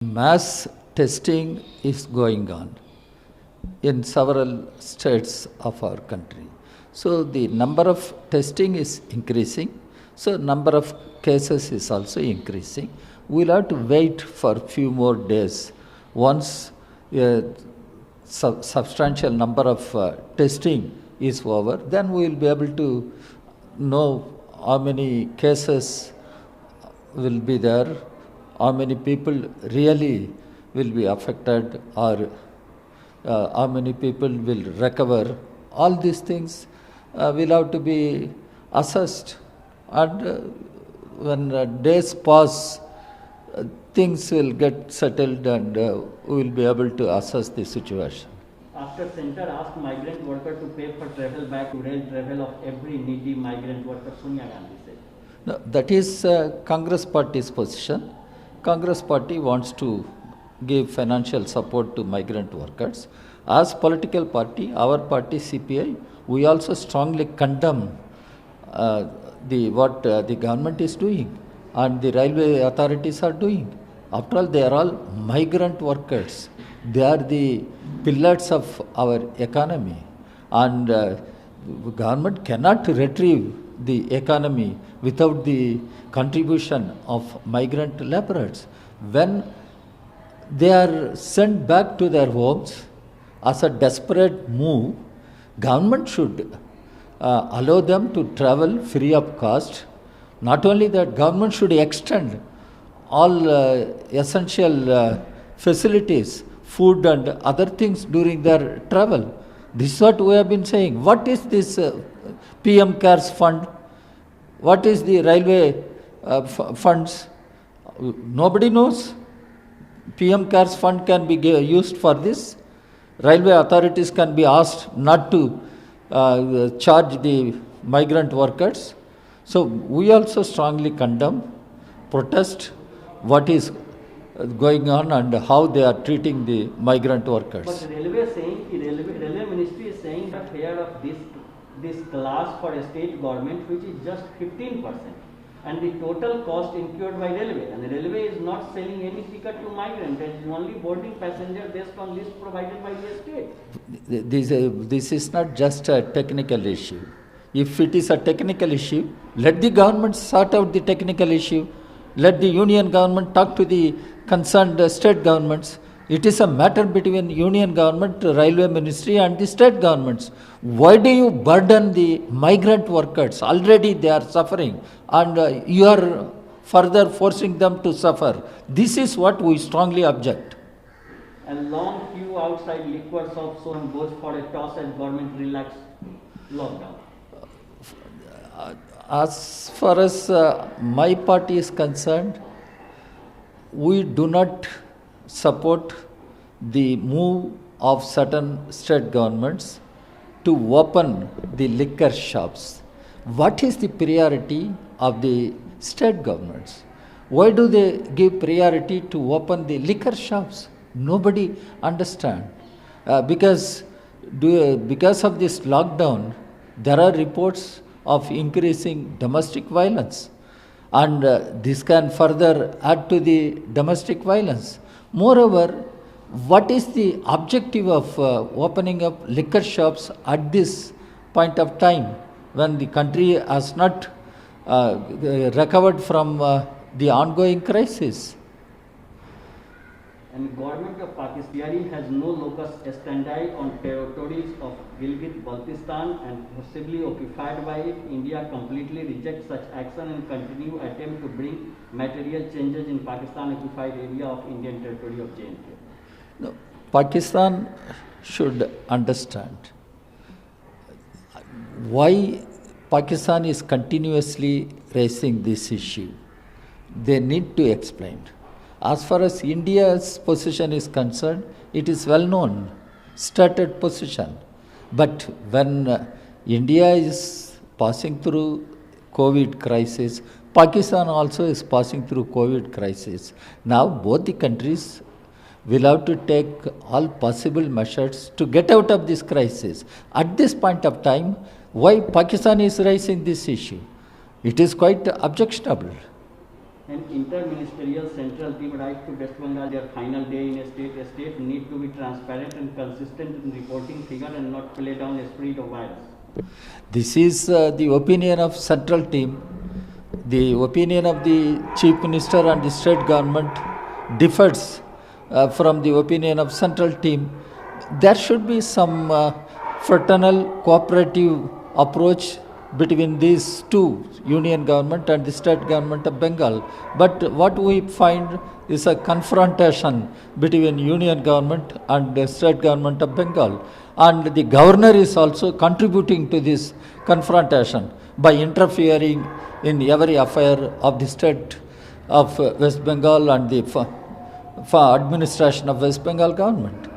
Mass testing is going on in several states of our country. So the number of testing is increasing. So number of cases is also increasing. We'll have to wait for a few more days. Once a substantial number of testing is over, then we will be able to know how many cases will be there, how many people really will be affected, or how many people will recover. All these things will have to be assessed. And when days pass, things will get settled and we will be able to assess the situation. After Center asked migrant worker to pay for travel back to rail travel of every needy migrant worker, Sonia Gandhi said. No, that is Congress party's position. Congress party wants to give financial support to migrant workers. As political party, our party CPI, we also strongly condemn what the government is doing and the railway authorities are doing. After all, they are all migrant workers. They are the pillars of our economy, and government cannot retrieve the economy without the contribution of migrant laborers. When they are sent back to their homes as a desperate move, government should allow them to travel free of cost. Not only that, government should extend all essential facilities, food and other things during their travel. This is what we have been saying. What is this PM CARES fund? What is the railway funds? Nobody knows. PM CARES fund can be used for this. Railway authorities can be asked not to charge the migrant workers. So we also strongly condemn, protest what is going on and how they are treating the migrant workers. But railway ministry is saying the fare of this class for a state government, which is just 15%, and the total cost incurred by railway. And the railway is not selling any ticket to migrants; it is only boarding passenger based on list provided by the state. This is not just a technical issue. If it is a technical issue, let the government sort out the technical issue. Let the union government talk to the concerned state governments. It is a matter between union government, railway ministry and the state governments. Why do you burden the migrant workers? Already they are suffering and you are further forcing them to suffer. This is what we strongly object. A long queue outside liquor shop zone goes for a toss as government relaxed lockdown. As far as my party is concerned, we do not support the move of certain state governments to open the liquor shops. What is the priority of the state governments? Why do they give priority to open the liquor shops? Nobody understands. Because of this lockdown, there are reports of increasing domestic violence, and this can further add to the domestic violence. Moreover, what is the objective of opening up liquor shops at this point of time when the country has not recovered from the ongoing crisis? And government of Pakistan has no locus standi on territories of Gilgit-Baltistan and possibly occupied by it. India completely rejects such action and continue attempt to bring material changes in Pakistan occupied area of Indian territory of J&K. No, Pakistan should understand why Pakistan is continuously raising this issue. They need to explain. As far as India's position is concerned, it is well known, stated position. But when India is passing through COVID crisis, Pakistan also is passing through COVID crisis. Now both the countries will have to take all possible measures to get out of this crisis. At this point of time, why Pakistan is raising this issue? It is quite objectionable. an interministerial central team write to West Bengal their final day in a state need to be transparent and consistent in reporting figure and not play down the spirit of virus. This is the opinion of central team. The opinion of the chief minister and the state government differs from the opinion of central team. There should be some fraternal cooperative approach between these two, union government and the state government of Bengal. But what we find is a confrontation between union government and the state government of Bengal. And the governor is also contributing to this confrontation by interfering in every affair of the state of West Bengal and the administration of West Bengal government.